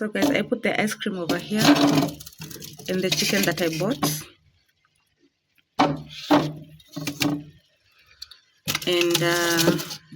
So guys, I put the ice cream over here and the chicken that I bought. And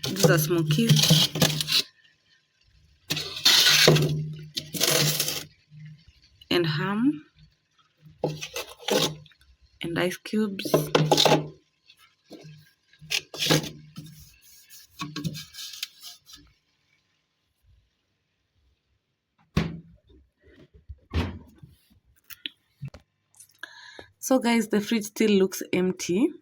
these are smokies. And ham. And ice cubes. So guys, the fridge still looks empty.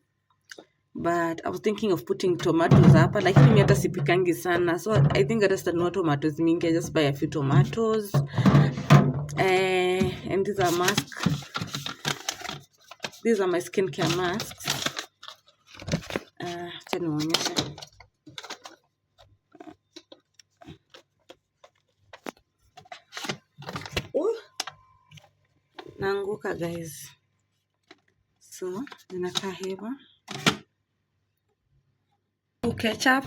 But I was thinking of putting tomatoes hapa, lakini mimi hata sipikangi sana, so I think hata sitanunua tomatoes mingi. I just buy a few tomatoes. And these are masks. These are my skincare masks. Acha niwaonyeshe. Naanguka guys. So zinakaa hivyo. Ketchup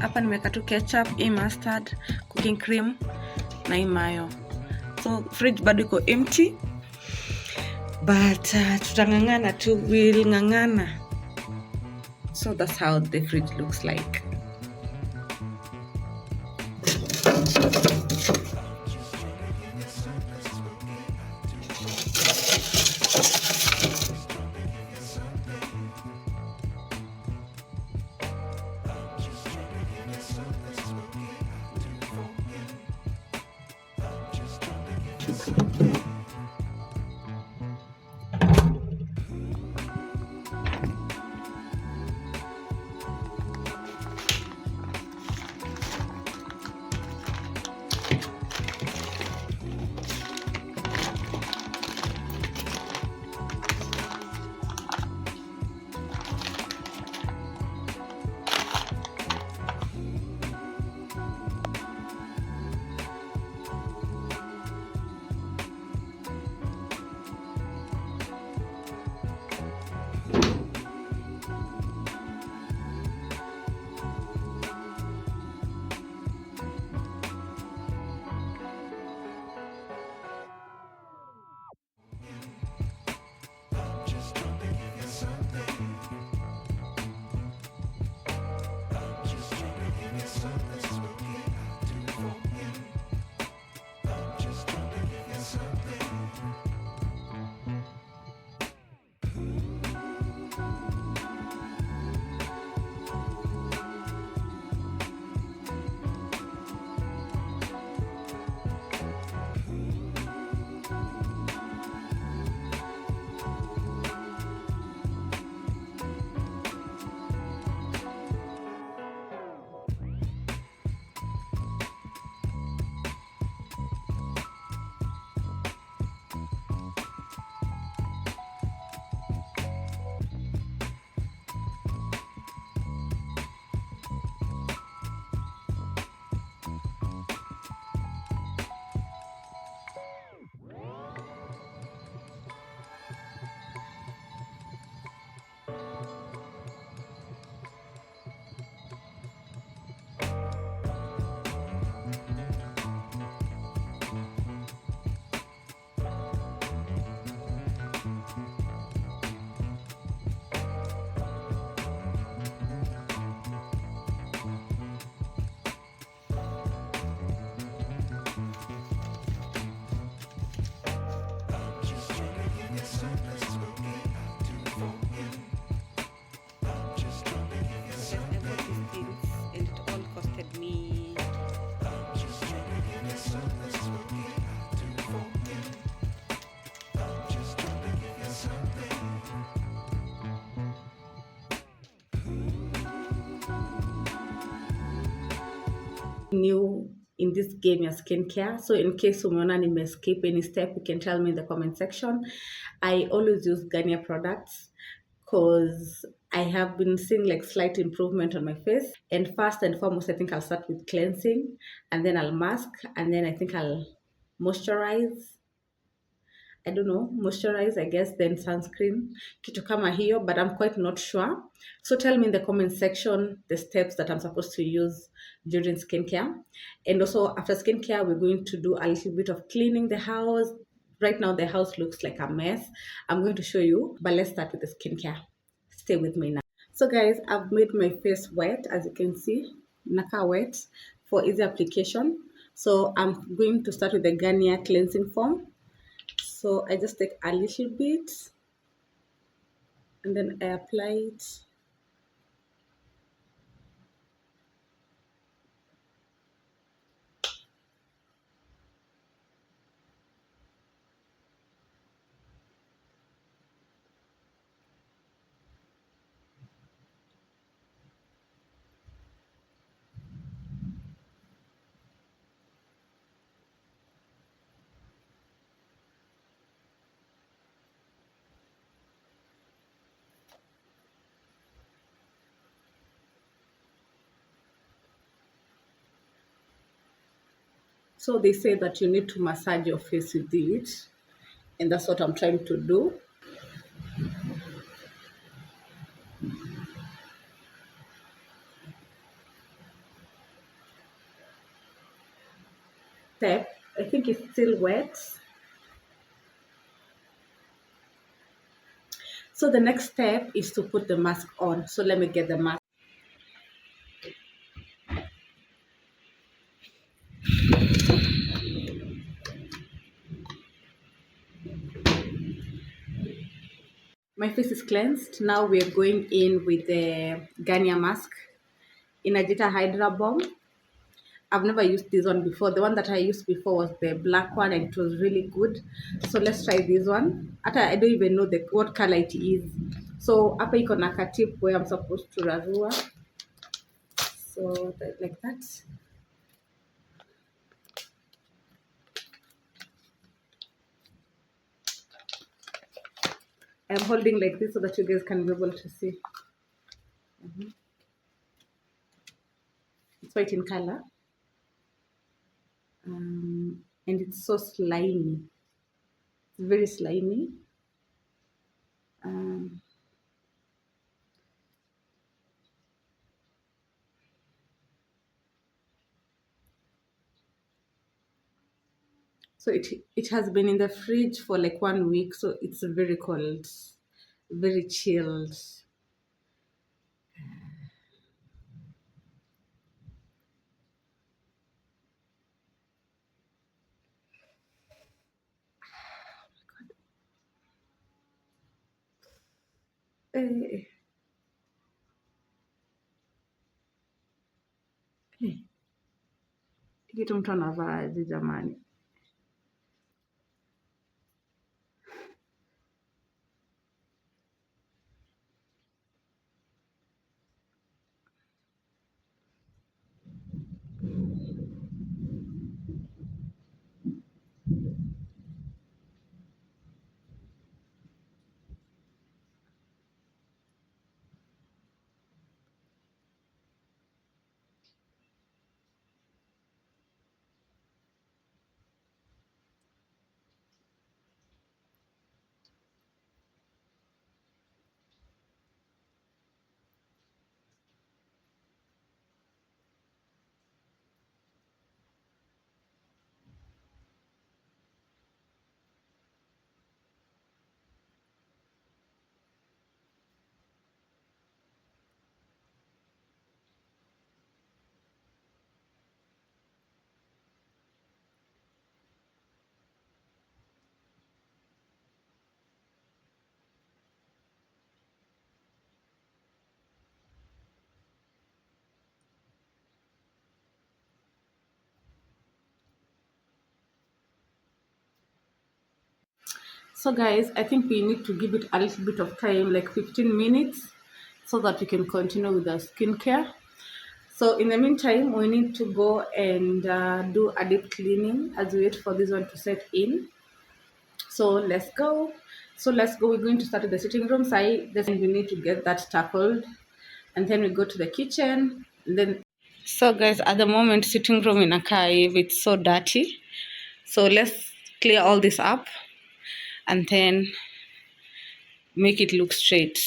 hapa nimeweka tu ketchup, mustard, cooking cream na mayo. So fridge bado iko empty, but tutangangana tu, will ngangana. So that's how the fridge looks like. New in this game ya skincare, so in case umeona escape any step, you can tell me in the comment section. I always use Garnier products because I have been seeing like slight improvement on my face. And first and foremost, I think I'll start with cleansing, and then I'll mask, and then I think I'll moisturize. I don't know, moisturize, I guess, then sunscreen, kitu kama hiyo, but I'm quite not sure. So tell me in the comment section the steps that I'm supposed to use during skincare. And also after skincare, we're going to do a little bit of cleaning the house. Right now, the house looks like a mess. I'm going to show you, but let's start with the skincare. Stay with me now. So guys, I've made my face wet, as you can see, naka wet for easy application. So I'm going to start with the Garnier cleansing foam. So I just take a little bit and then I apply it. So they say that you need to massage your face with it, and that's what I'm trying to do. Step, I think it's still wet. So the next step is to put the mask on. So let me get the mask. My face is cleansed. Now we're going in with the Garnier mask in Agita Hydra Bomb. I've never used this one before. The one that I used before was the black one and it was really good. So let's try this one. I don't even know what color it is. So hapa iko na tip where I'm supposed to rarua. So like that. I'm holding like this so that you guys can be able to see. It's white in color. And it's so slimy. It's very slimy. So it has been in the fridge for like 1 week, so it's very cold, very chilled. Eh, eh. Kitu mtu anavaaje jamani? So guys, I think we need to give it a little bit of time, like 15 minutes, so that we can continue with our skincare. So in the meantime, we need to go and do a deep cleaning as we wait for this one to set in. So let's go. We're going to start with the sitting room side. Then we need to get that tackled. And then we go to the kitchen. And then so guys, at the moment, sitting room in Akai, it's so dirty. So let's clear all this up. and then make it look straight.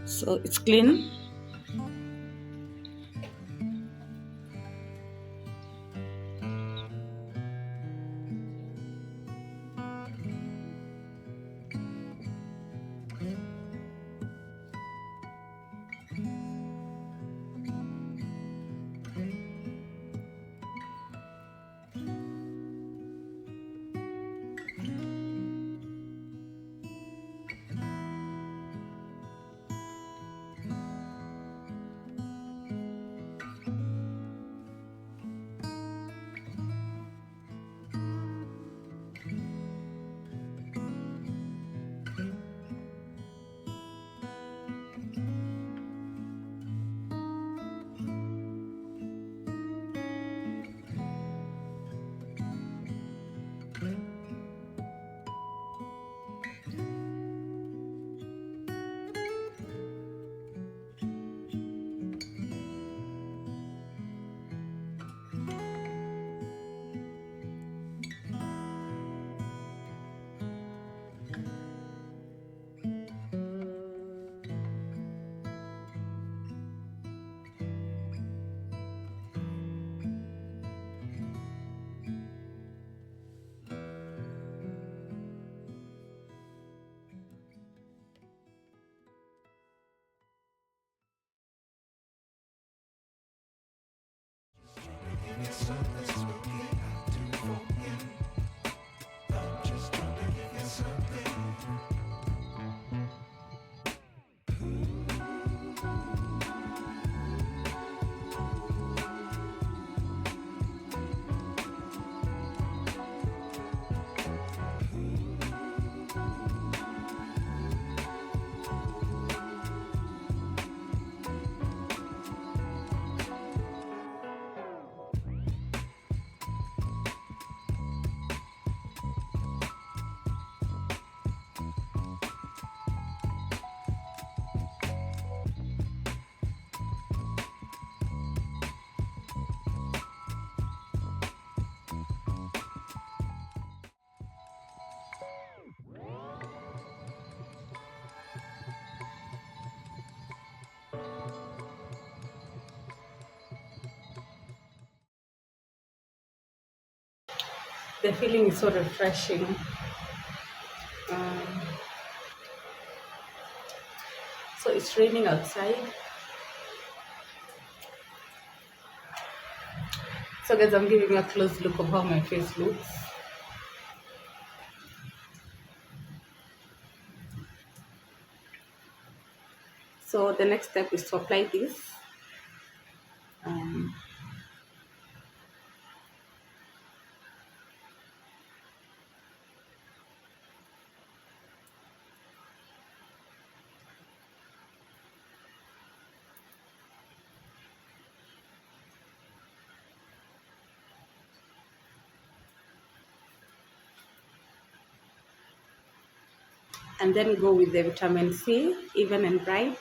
So it's clean. The feeling is so refreshing. Um, so it's raining outside. So guys, I'm giving you a close look of how my face looks. So the next step is to apply this. Um, and then go with the vitamin C, even and bright.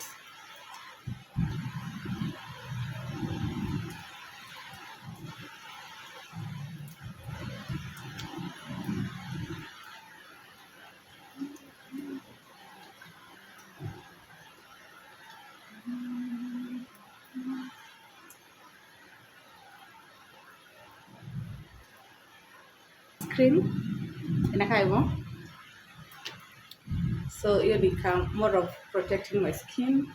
cream, inakaa hivyo. So hiyo become more of protecting my skin.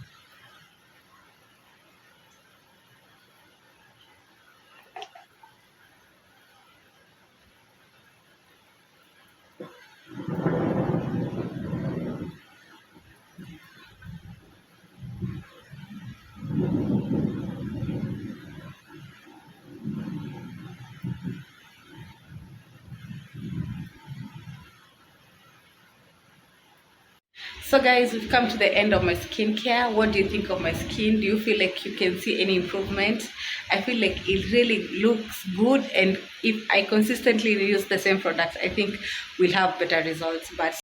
So guys, we've come to the end of my skincare. What do you think of my skin? Do you feel like you can see any improvement? I feel like it really looks good, and if I consistently use the same products, I think we'll have better results. But